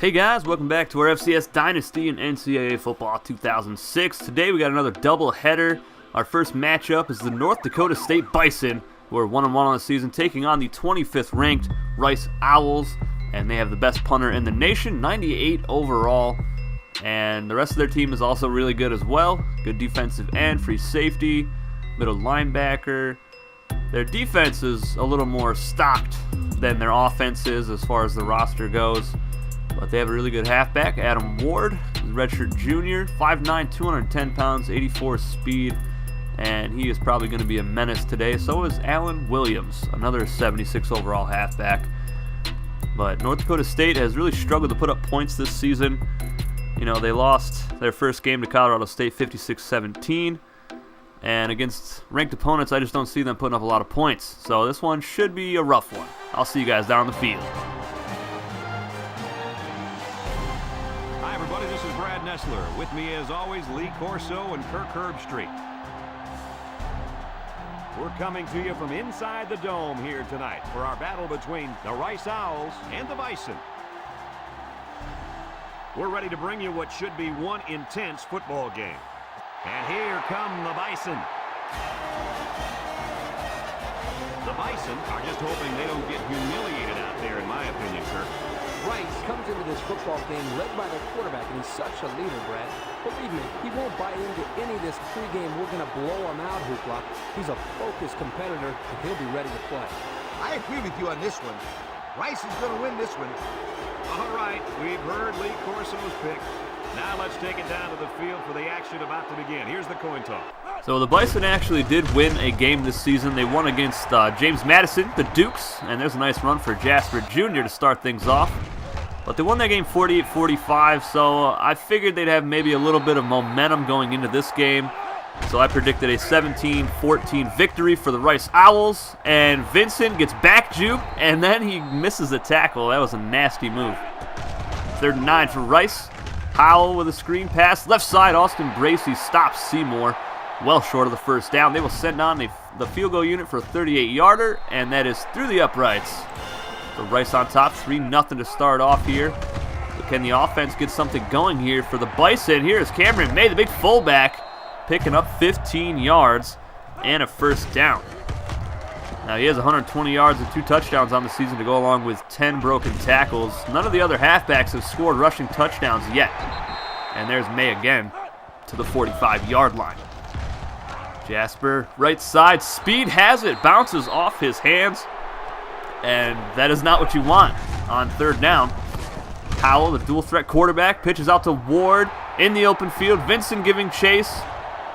Hey guys, welcome back to our FCS Dynasty in NCAA Football 2006. Today we got another doubleheader. Our first matchup is the North Dakota State Bison, who are 1-1 on the season, taking on the 25th ranked Rice Owls. And they have the best punter in the nation, 98 overall. And the rest of their team is also really good as well. Good defensive end, free safety, middle linebacker. Their defense is a little more stocked than their offense is as far as the roster goes. But they have a really good halfback, Adam Ward, redshirt junior, 5'9", 210 pounds, 84 speed, and he is probably going to be a menace today. So is Alan Williams, another 76 overall halfback. But North Dakota State has really struggled to put up points this season. You know, they lost their first game to Colorado State 56-17, and against ranked opponents, I just don't see them putting up a lot of points. So this one should be a rough one. I'll see you guys down the field. This is Brad Nessler. With me, as always, Lee Corso and Kirk Herbstreit. We're coming to you from inside the dome here tonight for our battle between the Rice Owls and the Bison. We're ready to bring you what should be one intense football game. And here come the Bison. The Bison are just hoping they don't get humiliated out there, in my opinion, Kirk. Rice comes into this football game led by the quarterback, and he's such a leader, Brad. Believe me, he won't buy into any of this pregame "we're going to blow him out" hoopla. He's a focused competitor, and he'll be ready to play. I agree with you on this one. Rice is going to win this one. All right, we've heard Lee Corso's pick. Now let's take it down to the field for the action about to begin. Here's the coin toss. So the Bison actually did win a game this season. They won against James Madison, the Dukes, and there's a nice run for Jasper Jr. to start things off. But they won that game 48-45, so I figured they'd have maybe a little bit of momentum going into this game. So I predicted a 17-14 victory for the Rice Owls, and Vincent gets back juke, and then he misses a tackle. That was a nasty move. 3rd and 9 for Rice. Howell with a screen pass. Left side, Austin Bracey stops Seymour. Well short of the first down. They will send on the field goal unit for a 38-yarder, and that is through the uprights. So Rice on top, 3-0 to start off here. But can the offense get something going here for the Bison? Here is Cameron May, the big fullback, picking up 15 yards and a first down. Now he has 120 yards and 2 touchdowns on the season to go along with 10 broken tackles. None of the other halfbacks have scored rushing touchdowns yet. And there's May again to the 45-yard line. Jasper, right side, speed has it, bounces off his hands. And that is not what you want on 3rd down. Howell, the dual threat quarterback, pitches out to Ward in the open field. Vincent giving chase.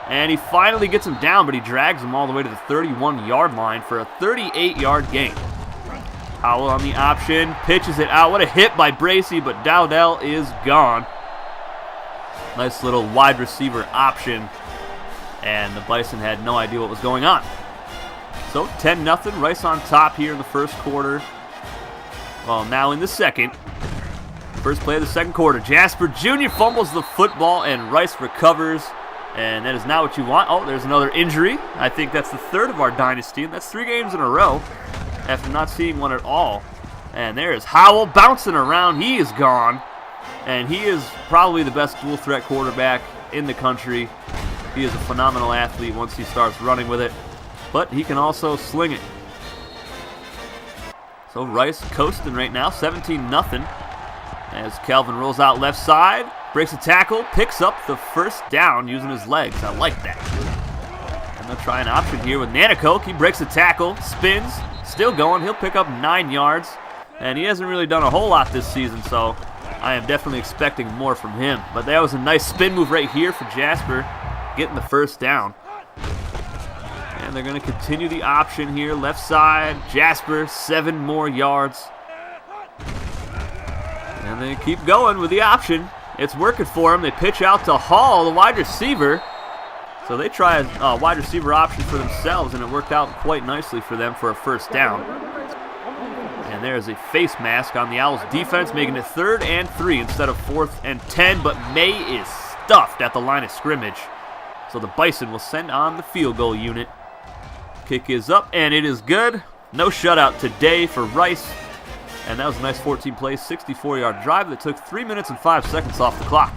And he finally gets him down, but he drags him all the way to the 31-yard line for a 38-yard gain. Howell on the option, pitches it out. What a hit by Bracey, but Dowdell is gone. Nice little wide receiver option. And the Bison had no idea what was going on. So 10-0, Rice on top here in the first quarter. Well, now in the second. First play of the second quarter. Jasper Jr. fumbles the football and Rice recovers. And that is not what you want. Oh, there's another injury. I think that's the 3rd of our dynasty, and that's 3 games in a row after not seeing one at all. And there is Howell bouncing around. He is gone. And he is probably the best dual threat quarterback in the country. He is a phenomenal athlete once he starts running with it. But he can also sling it. So Rice coasting right now, 17-0. As Calvin rolls out left side, breaks a tackle, picks up the first down using his legs. I like that. And they'll try an option here with Nanakoke. He breaks a tackle, spins, still going. He'll pick up 9 yards. And he hasn't really done a whole lot this season, so I am definitely expecting more from him. But that was a nice spin move right here for Jasper, getting the first down. And they're going to continue the option here. Left side, Jasper, 7 more yards. And they keep going with the option. It's working for them. They pitch out to Hall, the wide receiver. So they try a wide receiver option for themselves, and it worked out quite nicely for them for a first down. And there's a face mask on the Owls defense, making it 3rd and 3 instead of 4th and 10. But May is stuffed at the line of scrimmage. So the Bison will send on the field goal unit. Kick is up, and it is good. No shutout today for Rice. And that was a nice 14-play, 64-yard drive that took 3 minutes and 5 seconds off the clock.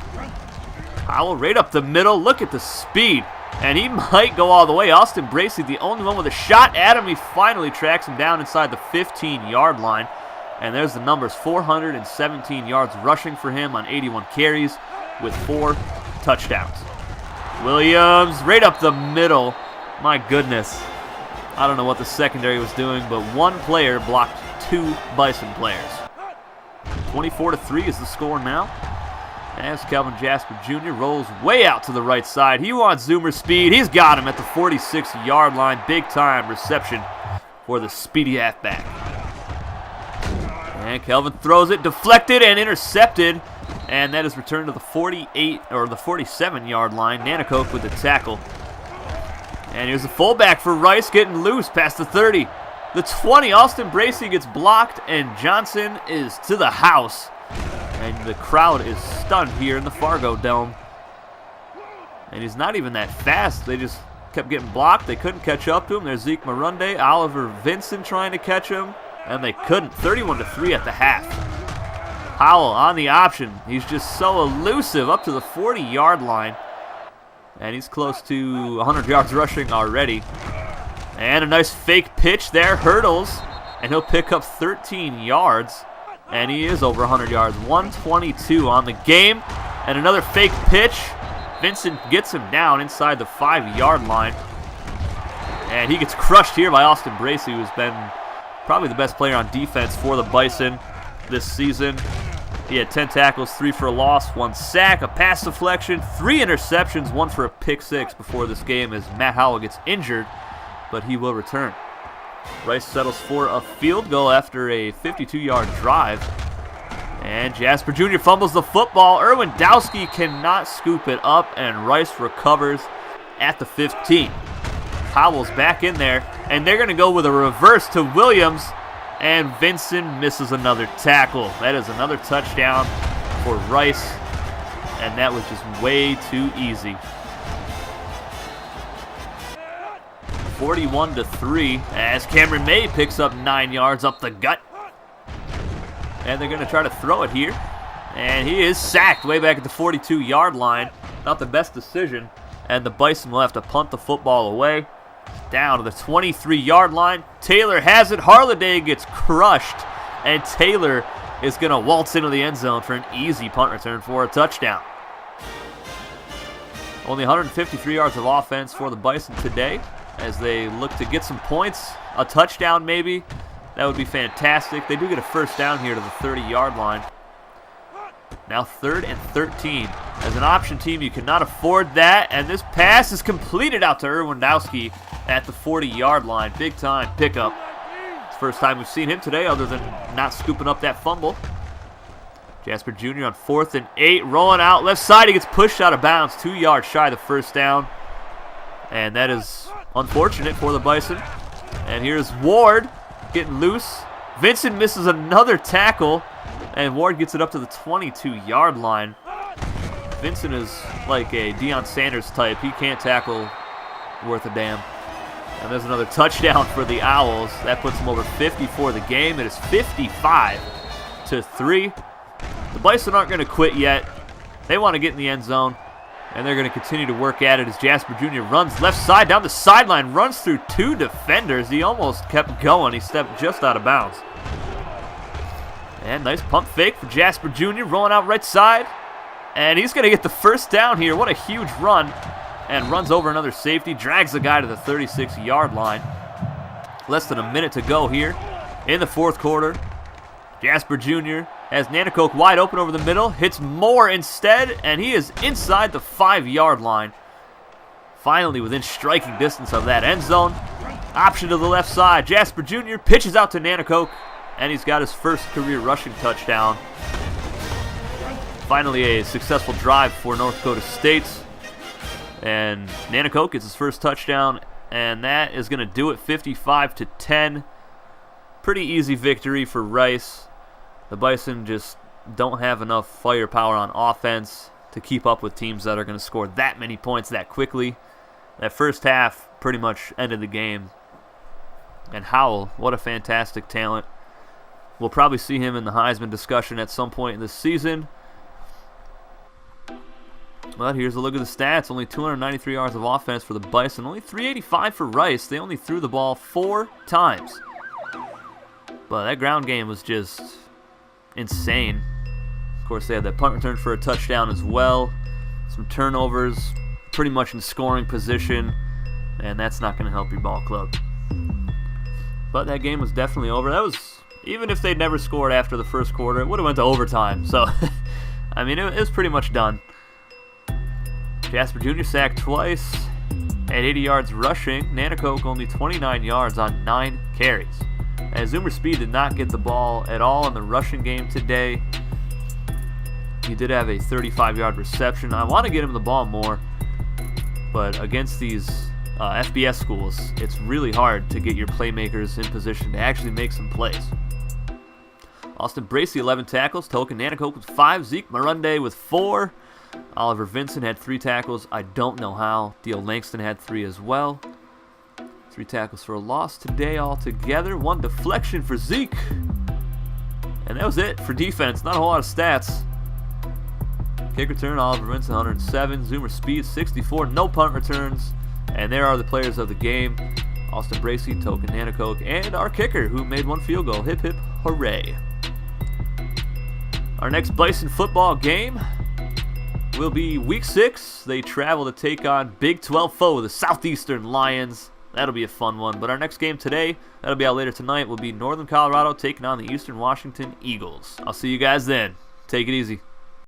Howell right up the middle. Look at the speed. And he might go all the way. Austin Bracey, the only one with a shot at him. He finally tracks him down inside the 15-yard line. And there's the numbers, 417 yards rushing for him on 81 carries with 4 touchdowns. Williams right up the middle. My goodness. I don't know what the secondary was doing, but one player blocked 2 Bison players. 24-3 is the score now. As Calvin Jasper Jr. rolls way out to the right side. He wants Zoomer speed. He's got him at the 46-yard line. Big time reception for the speedy halfback. And Calvin throws it, deflected and intercepted. And that is returned to the 48 or the 47-yard line. Nanacoke with the tackle. And here's the fullback for Rice getting loose past the 30. The 20, Austin Bracey gets blocked, and Johnson is to the house. And the crowd is stunned here in the Fargo Dome. And he's not even that fast. They just kept getting blocked. They couldn't catch up to him. There's Zeke Marunde, Oliver Vincent trying to catch him, and they couldn't. 31-3 at the half. Howell on the option. He's just so elusive up to the 40-yard line. And he's close to 100 yards rushing already. And a nice fake pitch there. Hurdles. And he'll pick up 13 yards. And he is over 100 yards. 122 on the game. And another fake pitch. Vincent gets him down inside the 5-yard line. And he gets crushed here by Austin Bracey, who's been probably the best player on defense for the Bison this season. He had 10 tackles, 3 for a loss, 1 sack, a pass deflection, 3 interceptions, 1 for a pick 6 before this game as Matt Howell gets injured, but he will return. Rice settles for a field goal after a 52-yard drive. And Jasper Jr. fumbles the football. Irwin-Dowski cannot scoop it up, and Rice recovers at the 15. Howell's back in there, and they're going to go with a reverse to Williams. And Vincent misses another tackle. That is another touchdown for Rice. And that was just way too easy. 41-3 as Cameron May picks up 9 yards up the gut. And they're going to try to throw it here. And he is sacked way back at the 42-yard line. Not the best decision. And the Bison will have to punt the football away. Down to the 23-yard line. Taylor has it. Harladay gets crushed. And Taylor is going to waltz into the end zone for an easy punt return for a touchdown. Only 153 yards of offense for the Bison today as they look to get some points. A touchdown maybe. That would be fantastic. They do get a first down here to the 30-yard line. Now 3rd and 13. As an option team, you cannot afford that. And this pass is completed out to Irwin-Dowski at the 40-yard line. Big time pickup. It's the first time we've seen him today other than not scooping up that fumble. Jasper Jr. on 4th and 8. Rolling out left side. He gets pushed out of bounds. 2 yards shy of the first down. And that is unfortunate for the Bison. And here's Ward getting loose. Vincent misses another tackle. And Ward gets it up to the 22-yard line. Vincent is like a Deion Sanders type. He can't tackle worth a damn. And there's another touchdown for the Owls. That puts them over 50 for the game. It is 55-3. The Bison aren't going to quit yet. They want to get in the end zone. And they're going to continue to work at it as Jasper Jr. runs left side down the sideline. Runs through 2 defenders. He almost kept going. He stepped just out of bounds. And nice pump fake for Jasper Jr. rolling out right side. And he's going to get the first down here. What a huge run. And runs over another safety. Drags the guy to the 36-yard line. Less than a minute to go here in the 4th quarter. Jasper Jr. has Nanacoke wide open over the middle. Hits Moore instead. And he is inside the 5-yard line. Finally within striking distance of that end zone. Option to the left side. Jasper Jr. pitches out to Nanacoke. And he's got his first career rushing touchdown. Finally a successful drive for North Dakota State. And Nanacoke gets his first touchdown. And that is going to do it, 55-10. Pretty easy victory for Rice. The Bison just don't have enough firepower on offense to keep up with teams that are going to score that many points that quickly. That first half pretty much ended the game. And Howell, what a fantastic talent. We'll probably see him in the Heisman discussion at some point in this season. But here's a look at the stats. Only 293 yards of offense for the Bison. Only 385 for Rice. They only threw the ball 4 times. But that ground game was just insane. Of course, they had that punt return for a touchdown as well. Some turnovers, pretty much in scoring position. And that's not going to help your ball club. But that game was definitely over. That was... Even if they'd never scored after the first quarter, it would have went to overtime. So, I mean, it was pretty much done. Jasper Jr. sacked twice at 80 yards rushing. Nanticoke only 29 yards on 9 carries. As Zoomer Speed did not get the ball at all in the rushing game today. He did have a 35-yard reception. I want to get him the ball more, but against these FBS schools, it's really hard to get your playmakers in position to actually make some plays. Austin Bracey, 11 tackles. Token Nanticoke with 5. Zeke Marunde with 4. Oliver Vincent had 3 tackles. I don't know how. Dio Langston had 3 as well. 3 tackles for a loss today altogether. 1 deflection for Zeke. And that was it for defense. Not a whole lot of stats. Kick return, Oliver Vincent, 107. Zoomer Speed, 64. No punt returns. And there are the players of the game. Austin Bracey, Token Nanticoke, and our kicker, who made 1 field goal. Hip, hip, hooray. Our next Bison football game will be Week 6. They travel to take on Big 12 foe, the Southeastern Lions. That'll be a fun one. But our next game today, that'll be out later tonight, will be Northern Colorado taking on the Eastern Washington Eagles. I'll see you guys then. Take it easy.